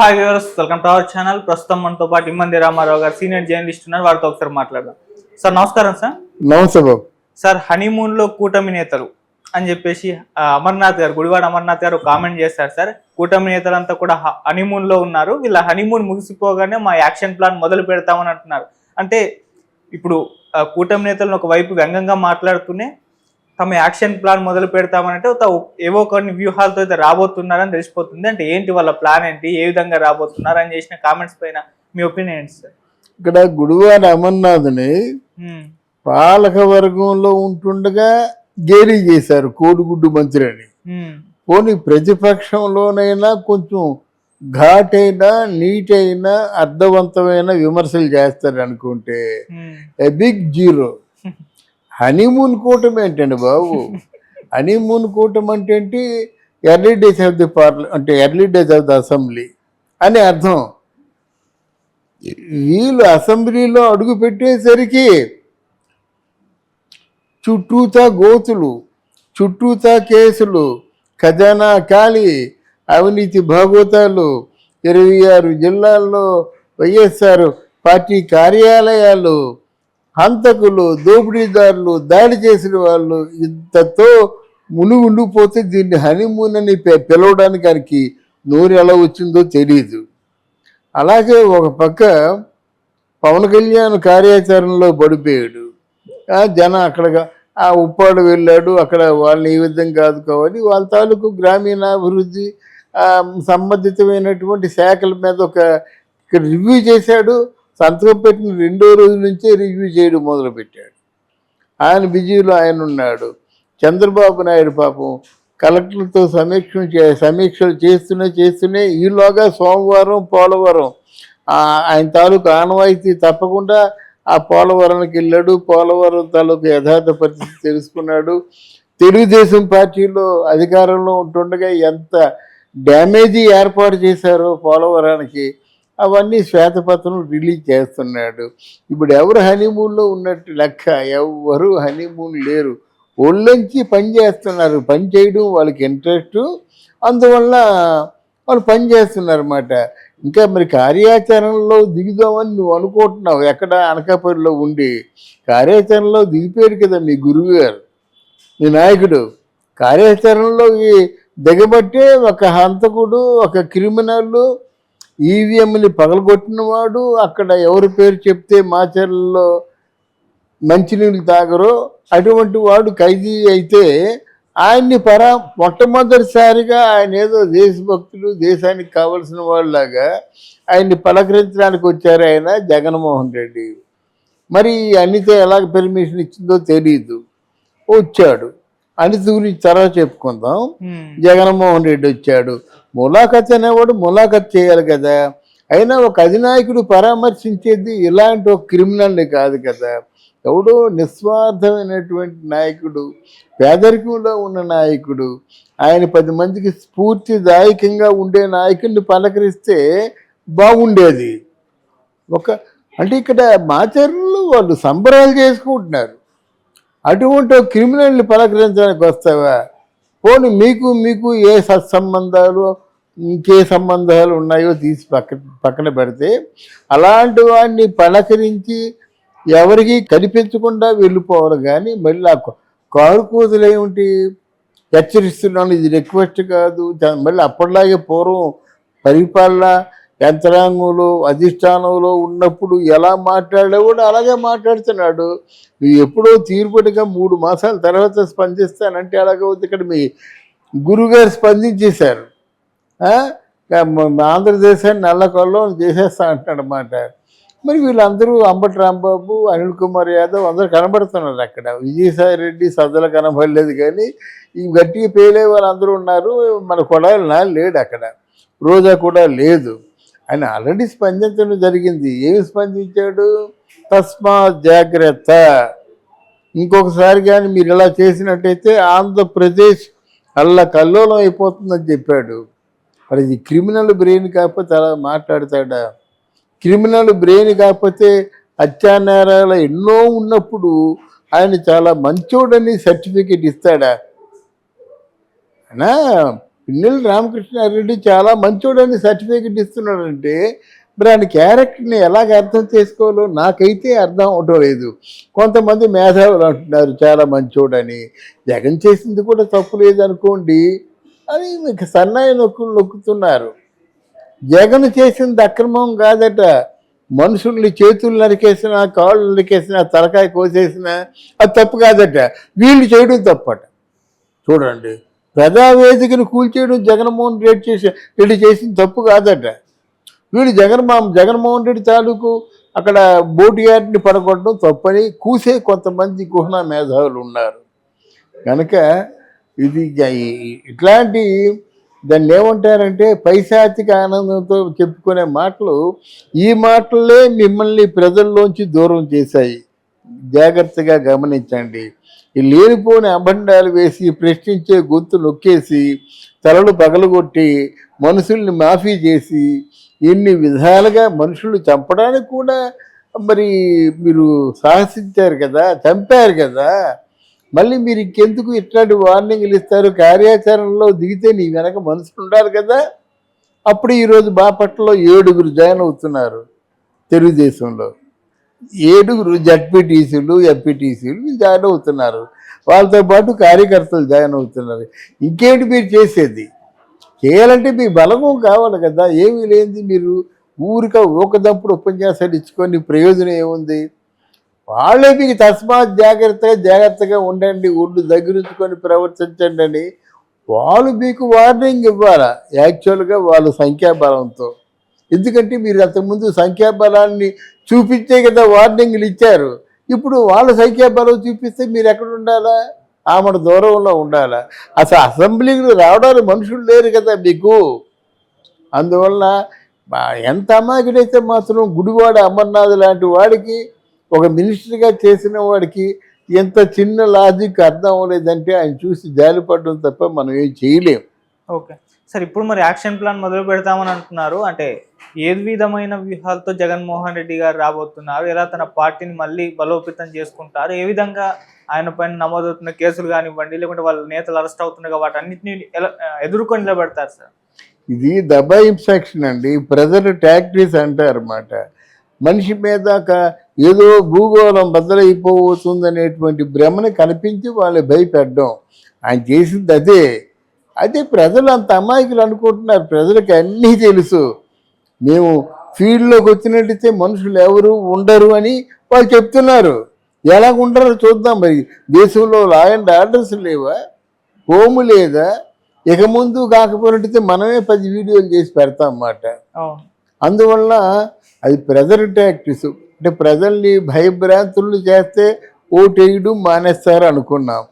Hi viewers, welcome to our channel. ప్రస్తుతం మనతో పాటు ఇమ్మంది రామారావు గారు సీనియర్ జర్నలిస్ట్ ఉన్నారు. వారితో ఒకసారి మాట్లాడదాం. సార్ నమస్కారం. సార్ నమస్తే బాబు. సార్ హనీమూన్ లో కూటమి నేతలు అని చెప్పేసి అమర్నాథ్ గారు, గుడివాడ అమర్నాథ్ గారు కామెంట్ చేశారు. సార్ కూటమి నేతలంతా కూడా హనీమూన్ లో ఉన్నారు, వీళ్ళ హనీమూన్ ముగిసిపోగానే మా యాక్షన్ ప్లాన్ మొదలు పెడతామని అంటున్నారు. అంటే ఇప్పుడు కూటమి నేతలను ఒకవైపు వ్యంగ్యంగా మాట్లాడుతూనే తమ యాక్షన్ ప్లాన్ మొదలు పెడతామనంటే ఏవో కొన్ని వ్యూహాలతో అయితే రాబోతున్నారని తెలిసిపోతుంది. అంటే ఏంటి వాళ్ళ ప్లాన్ ఏంటి, ఏ విధంగా రాబోతున్నారు అని చేసిన కామెంట్స్ పైన మీ ఒపీనియన్ ఏంటి సార్? ఇక్కడ గుడివాడ అమర్నాథ్ని పాలక వర్గంలో ఉంటుండగా గేలీ చేశారు కోడిగుడ్డు మంత్రి అని. పోనీ ప్రతిపక్షంలోనైనా కొంచెం ఘాటైనా నీటైన అర్థవంతమైన విమర్శలు చేస్తారు అనుకుంటే ఏ బిగ్ జీరో. హనీమూన్ కూటమి ఏంటండి బాబు? హనీమూన్ కూటమి అంటే ఏంటి? Early days of the parliament అంటే early days of the assembly అని అర్థం. వీళ్ళు అసెంబ్లీలో అడుగు పెట్టేసరికి చుట్టూతా గోతులు, చుట్టూతా కేసులు, ఖజానా ఖాళీ, అవినీతి భాగోతాలు, 26 జిల్లాల్లో వైఎస్ఆర్ పార్టీ కార్యాలయాలు, హంతకులు, దోపిడీదారులు, దాడి చేసిన వాళ్ళు, ఇంతతో ఉండిపోతే దీన్ని హనీమూన్ అని పిలవడానికి నోరు ఎలా వచ్చిందో తెలియదు. అలాగే ఒక పక్క పవన్ కళ్యాణ్ కార్యాచరణలో పడిపోయాడు. జనం అక్కడ ఉప్పాడు వెళ్ళాడు, అక్కడ వాళ్ళని ఈ విధంగా ఆదుకోవాలి, వాళ్ళ తాలూకు గ్రామీణాభివృద్ధి సంబంధితమైనటువంటి శాఖల మీద ఒక రివ్యూ చేశాడు. సంతకం పెట్టిన 2వ రోజు నుంచే రివ్యూ చేయడం మొదలుపెట్టాడు. ఆయన బిజీలో ఆయన ఉన్నాడు. చంద్రబాబు నాయుడు పాపం కలెక్టర్లతో సమీక్షలు చేస్తూనే ఈలోగా సోమవారం పోలవరం ఆయన తాలూకు ఆనవాయితీ తప్పకుండా ఆ పోలవరానికి వెళ్ళాడు. పోలవరం తాలూకు యథార్థ పరిస్థితి తెలుసుకున్నాడు. తెలుగుదేశం పార్టీలో అధికారంలో ఉంటుండగా ఎంత డ్యామేజీ ఏర్పాటు చేశారో పోలవరానికి అవన్నీ శ్వేతపత్రం రిలీజ్ చేస్తున్నాడు. ఇప్పుడు ఎవరు హనీమూన్లో ఉన్నట్టు లెక్క? ఎవరు హనీమూన్ లేరు. ఒళ్ళొంచి పని చేస్తున్నారు. పని చేయడం వాళ్ళకి ఇంట్రెస్ట్, అందువల్ల వాళ్ళు పని చేస్తున్నారు అన్నమాట. ఇంకా మరి కార్యాచరణలో దిగుదామని నువ్వు అనుకుంటున్నావు. ఎక్కడ అనకాపల్లిలో ఉండి కార్యాచరణలో దిగిపోయారు కదా మీ గురువు గారు, మీ నాయకుడు. కార్యాచరణలో దిగబట్టే ఒక హంతకుడు, ఒక క్రిమినల్, ఈవీఎంని పగలగొట్టినవాడు, అక్కడ ఎవరి పేరు చెప్తే మాచర్లలో మంచినీళ్ళు తాగరో అటువంటి వాడు ఖైదీ అయితే ఆయన్ని మొట్టమొదటిసారిగా ఆయన ఏదో దేశభక్తులు, దేశానికి కావలసిన వాళ్ళలాగా ఆయన్ని పలకరించడానికి వచ్చారు ఆయన జగన్మోహన్ రెడ్డి. మరి అనిత ఎలాగ పర్మిషన్ ఇచ్చిందో తెలీదు, వచ్చాడు. అనిత గురించి తర్వాత చెప్పుకుందాం. జగన్మోహన్ రెడ్డి వచ్చాడు. ములాఖత్ అనేవాడు ములాఖత్ చేయాలి కదా. అయినా ఒక అధినాయకుడు పరామర్శించేది ఇలాంటి ఒక క్రిమినల్ని కాదు కదా. ఎవడో నిస్వార్థమైనటువంటి నాయకుడు, పేదరికంలో ఉన్న నాయకుడు, ఆయన 10 మందికి స్ఫూర్తిదాయకంగా ఉండే నాయకుడిని పలకరిస్తే బాగుండేది. అంటే ఇక్కడ మాచర్లు వాళ్ళు సంబరాలు చేసుకుంటున్నారు. అటువంటి ఒక క్రిమినల్ని పలకరించడానికి వస్తావా? పోనీ మీకు ఏ సత్సంబంధాలు, ఇంకే సంబంధాలు ఉన్నాయో తీసి పక్కన పెడితే అలాంటి వాడిని పలకరించి ఎవరికి కనిపించకుండా వెళ్ళిపోవాలి. కానీ మళ్ళీ ఆ కారు కూతులు ఏమిటి హెచ్చరిస్తున్నాను, ఇది రిక్వెస్ట్ కాదు. మళ్ళీ అప్పటిలాగే పూర్వం పరిపాలన యంత్రాంగంలో అధిష్టానంలో ఉన్నప్పుడు ఎలా మాట్లాడేవాడు అలాగే మాట్లాడుతున్నాడు. నువ్వు ఎప్పుడో తీర్పుడిగా 3 మాసాల తర్వాత స్పందిస్తానంటే అలాగే ఉంది. ఇక్కడ మీ గురుగారు స్పందించేశారు. ఆంధ్రదేశాన్ని నల్లకొల్లం చేసేస్తా అంటున్నమాట. మరి వీళ్ళందరూ అంబటి రాంబాబు, అనిల్ కుమార్ యాదవ్ అందరూ కనబడుతున్నారు అక్కడ. విజయసాయి రెడ్డి సజ్జలు కనబడలేదు, కానీ ఈ గట్టిగా పేలే వాళ్ళందరూ ఉన్నారు. మన కొడాలి లేడు అక్కడ, రోజా కూడా లేదు. ఆయన ఆల్రెడీ స్పందించడం జరిగింది. ఏమి స్పందించాడు? తస్మాత్ జాగ్రత్త, ఇంకొకసారి కానీ మీరు ఇలా చేసినట్టయితే ఆంధ్రప్రదేశ్ కల్లోలం అయిపోతుందని చెప్పాడు. మరి ఇది క్రిమినల్ బ్రెయిన్ కాకపోతే అలా మాట్లాడతాడా? క్రిమినల్ బ్రెయిన్ కాకపోతే హత్యానేరాలు ఎన్నో ఉన్నప్పుడు ఆయన చాలా మంచోడని సర్టిఫికెట్ ఇస్తాడా? అయినా పిన్నెల రామకృష్ణారెడ్డి చాలా మంచోడని సర్టిఫికెట్ ఇస్తున్నాడంటే మరి ఆయన క్యారెక్టర్ని ఎలాగ అర్థం చేసుకోవాలో నాకైతే అర్థం అవటం లేదు. కొంతమంది మేధావులు అంటున్నారు చాలా మంచోడని. జగన్ చేసింది కూడా తప్పు లేదనుకోండి అని మీకు సన్నాయి నొక్కుతున్నారు. జగన్ చేసింది అక్రమం కాదట. మనుషుల్ని చేతులు నరికేసిన, కాళ్ళు నరికేసిన, తలకాయ కోసేసిన అది తప్పు కాదట. వీళ్ళు చేయడం తప్పట. చూడండి, ప్రజావేదికను కూల్చేయడం జగన్మోహన్ రెడ్డి చేసిన తప్పు కాదట. వీడు జగన్మోహన్ రెడ్డి తాలూకు అక్కడ బోటు యార్డ్ని పడగొట్టడం తప్పని కూసే కొంతమంది కుహన మేధావులు ఉన్నారు. కనుక ఇది ఇట్లాంటి దాన్ని ఏమంటారంటే పైశాచిక ఆనందంతో చెప్పుకునే మాటలు, ఈ మాటలే మిమ్మల్ని ప్రజల్లోంచి దూరం చేశాయి. జాగ్రత్తగా గమనించండి. ఈ లేనిపోని అబండాలు వేసి ప్రశ్నించే గొంతు నొక్కేసి తలలు పగలగొట్టి మనుషుల్ని మాఫీ చేసి ఎన్ని విధాలుగా మనుషులు చంపడానికి కూడా మరి మీరు సాహసించారు కదా, చంపారు కదా. మళ్ళీ మీరు ఇంకెందుకు ఇట్లాంటి వార్నింగ్లు ఇస్తారు? కార్యాచరణలో దిగితే నీ వెనక మనుషులు ఉండాలి కదా. అప్పుడు ఈరోజు బాపట్లలో 7 జాయిన్ అవుతున్నారు తెలుగుదేశంలో. 7 జడ్పీటీసీలు, ఎంపీటీసీలు జాయిన్ అవుతున్నారు. వాళ్ళతో పాటు కార్యకర్తలు జాయిన్ అవుతున్నారు. ఇంకేంటి మీరు చేసేది? చేయాలంటే మీ బలము కావాలి కదా. ఏమీ లేనిది మీరు ఊకదంపుడు ఉపన్యాసాలు ఇచ్చుకొని ప్రయోజనం ఏముంది? వాళ్ళే మీకు తస్మాత్ జాగ్రత్తగా ఉండండి, ఒళ్ళు దగ్గరుంచుకొని ప్రవర్తించండి అని వాళ్ళు మీకు వార్నింగ్ ఇవ్వాలా యాక్చువల్గా వాళ్ళ సంఖ్యాబలంతో. ఎందుకంటే మీరు అంతకుముందు సంఖ్యాబలాన్ని చూపించే కదా వార్నింగ్లు ఇచ్చారు. ఇప్పుడు వాళ్ళ సంఖ్యాబలం చూపిస్తే మీరు ఎక్కడ ఉండాలా? ఆమె దూరంలో ఉండాలా? అసలు అసెంబ్లీకి రావడానికి మనుషులు లేరు కదా మీకు. అందువల్ల ఎంత అమాయకుడైతే మాత్రం గుడివాడ అమర్నాథ్ లాంటి వాడికి, ఒక మినిస్టర్గా చేసిన వాడికి ఎంత చిన్న లాజిక్ అర్థం అవ్వలేదంటే ఆయన చూసి జాలిపడడం తప్ప మనం ఏం చేయలేం. ఓకే సార్, ఇప్పుడు మరి యాక్షన్ ప్లాన్ మొదలు పెడతామని అంటున్నారు. అంటే ఏ విధమైన వ్యూహాలతో జగన్మోహన్ రెడ్డి గారు రాబోతున్నారు? ఎలా తన పార్టీని మళ్ళీ బలోపేతం చేసుకుంటారు? ఏ విధంగా ఆయన పైన నమోదవుతున్న కేసులు కానివ్వండి, లేకుంటే వాళ్ళ నేతలు అరెస్ట్ అవుతున్నాయి, వాటన్నిటిని ఎలా ఎదుర్కొని నిలబెడతారు సార్? ఇది దబాయింపు అండి. ప్రజలు టాక్టీస్ అంటారన్నమాట. మనిషి మీద ఏదో భూగోళం బద్దలైపోతుందనేటువంటి భ్రమని కనిపించి వాళ్ళు భయపెట్టడం. ఆయన చేసింది అదే ప్రజలు అంత అమాయకులు అనుకుంటున్నారు. ప్రజలకు అన్నీ తెలుసు. మేము ఫీల్డ్లోకి వచ్చినట్టయితే మనుషులు ఎవరు ఉండరు అని వాళ్ళు చెప్తున్నారు. ఎలా ఉండరో చూద్దాం. మరి దేశంలో లా అండ్ ఆర్డర్స్ లేవా? హోము లేదా? ఇక ముందు కాకపోయినట్టయితే మనమే 10 వీడియోలు చేసి పెడతాం అన్నమాట. అందువల్ల అది ప్రజల టాక్టిక్స్. అంటే ప్రజల్ని భయభ్రాంతులు చేస్తే ఓటేయడం మానేస్తారు అనుకున్నాం.